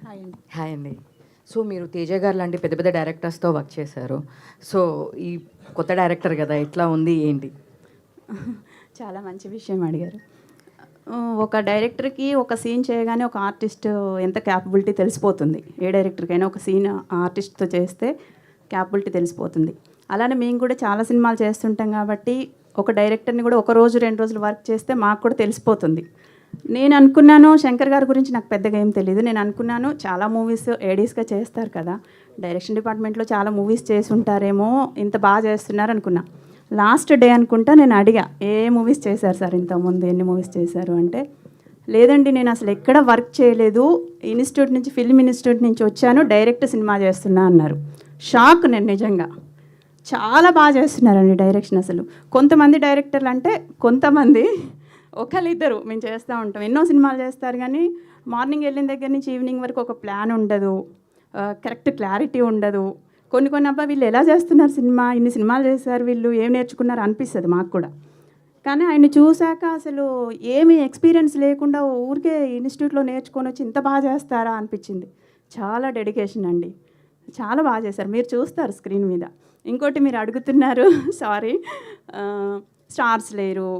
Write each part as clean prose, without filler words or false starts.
Hi అండి. Hi అండి. So మీరు తేజ గారు లాంటి పెద్ద పెద్ద డైరెక్టర్స్తో వర్క్ చేశారు. సో ఈ కొత్త డైరెక్టర్ కదా, ఎట్లా ఉంది ఏంటి? చాలా మంచి విషయం అడిగారు. ఒక డైరెక్టర్కి ఒక సీన్ చేయగానే ఒక ఆర్టిస్ట్ ఎంత క్యాపబిలిటీ తెలిసిపోతుంది. ఏ డైరెక్టర్కైనా ఒక సీన్ ఆర్టిస్ట్తో చేస్తే క్యాపబిలిటీ తెలిసిపోతుంది. అలానే మేము కూడా చాలా సినిమాలు చేస్తుంటాం కాబట్టి ఒక డైరెక్టర్ని కూడా ఒక రోజు 2 రోజులు వర్క్ చేస్తే మాకు కూడా తెలిసిపోతుంది. నేను అనుకున్నాను శంకర్ గారి గురించి నాకు పెద్దగా ఏం తెలియదు. నేను అనుకున్నాను చాలా మూవీస్ ఏడీస్గా చేస్తారు కదా, డైరెక్షన్ డిపార్ట్మెంట్లో చాలా మూవీస్ చేసి ఉంటారేమో, ఇంత బాగా చేస్తున్నారు అనుకున్నా. లాస్ట్ డే అనుకుంటా నేను అడిగా, ఏ మూవీస్ చేశారు సార్ ఇంతకుముందు, ఎన్ని మూవీస్ చేశారు అంటే, లేదండి నేను అసలు ఎక్కడ వర్క్ చేయలేదు, ఇన్స్టిట్యూట్ నుంచి ఫిల్మ్ ఇన్స్టిట్యూట్ నుంచి వచ్చాను, డైరెక్ట్ సినిమా చేస్తున్నా అన్నారు. షాక్ నేను నిజంగా. చాలా బాగా చేస్తున్నారండి డైరెక్షన్. అసలు కొంతమంది డైరెక్టర్లు అంటే కొంతమంది ఒకళ్ళిద్దరు మేము చేస్తూ ఉంటాం, ఎన్నో సినిమాలు చేస్తారు కానీ మార్నింగ్ వెళ్ళిన దగ్గర నుంచి ఈవినింగ్ వరకు ఒక ప్లాన్ ఉండదు, కరెక్ట్ క్లారిటీ ఉండదు. కొన్ని అబ్బా వీళ్ళు ఎలా చేస్తున్నారు సినిమా, ఇన్ని సినిమాలు చేశారు వీళ్ళు, ఏం నేర్చుకున్నారు అనిపిస్తుంది మాకు కూడా. కానీ ఆయన చూశాక అసలు ఏమీ ఎక్స్పీరియన్స్ లేకుండా ఊరికే ఇన్స్టిట్యూట్లో నేర్చుకొని వచ్చి ఇంత బాగా చేస్తారా అనిపించింది. చాలా డెడికేషన్ అండి, చాలా బాగా చేశారు. మీరు చూస్తారు స్క్రీన్ మీద. ఇంకోటి మీరు అడుగుతున్నారు సారీ, స్టార్స్ లేరు,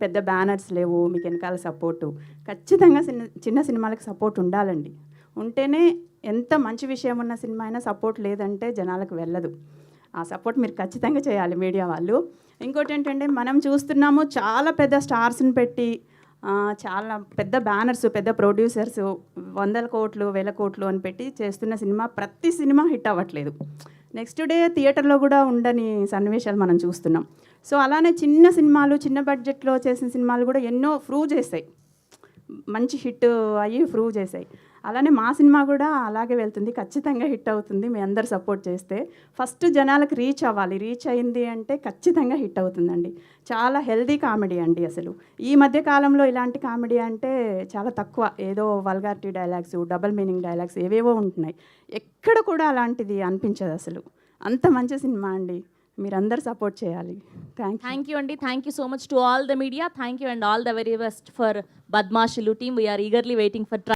పెద్ద బ్యానర్స్ లేవు, మీకు వెనకాల సపోర్టు. ఖచ్చితంగా చిన్న సినిమాలకు సపోర్ట్ ఉండాలండి. ఉంటేనే ఎంత మంచి విషయం ఉన్న సినిమా అయినా సపోర్ట్ లేదంటే జనాలకు వెళ్ళదు. ఆ సపోర్ట్ మీరు ఖచ్చితంగా చేయాలి మీడియా వాళ్ళు. ఇంకోటి ఏంటంటే మనం చూస్తున్నాము చాలా పెద్ద స్టార్స్ని పెట్టి చాలా పెద్ద బ్యానర్స్, పెద్ద ప్రొడ్యూసర్స్ 100 కోట్లు 1000 కోట్లు అని పెట్టి చేస్తున్న సినిమా, ప్రతి సినిమా హిట్ అవ్వట్లేదు. నెక్స్ట్ డే థియేటర్లో కూడా ఉండని సన్నివేశాలు మనం చూస్తున్నాం. సో అలానే చిన్న సినిమాలు, చిన్న బడ్జెట్లో చేసిన సినిమాలు కూడా ఎన్నో ప్రూవ్ చేశాయి, మంచి హిట్ అయ్యి ప్రూవ్ చేశాయి. అలానే మా సినిమా కూడా అలాగే వెళ్తుంది, ఖచ్చితంగా హిట్ అవుతుంది మీ అందరు సపోర్ట్ చేస్తే. ఫస్ట్ జనాలకు రీచ్ అవ్వాలి, రీచ్ అయింది అంటే ఖచ్చితంగా హిట్ అవుతుందండి. చాలా హెల్దీ కామెడీ అండి. అసలు ఈ మధ్య కాలంలో ఇలాంటి కామెడీ అంటే చాలా తక్కువ, ఏదో vulgarity dialogues, double meaning dialogues ఏవేవో ఉంటున్నాయి. ఎక్కడ కూడా అలాంటిది అనిపించదు అసలు. అంత మంచి సినిమా అండి, మీరందరూ సపోర్ట్ చేయాలి. Thank you, Andy. Thank you so much to all the media. Thank you and all the very best for Badmashilu team. We are eagerly waiting for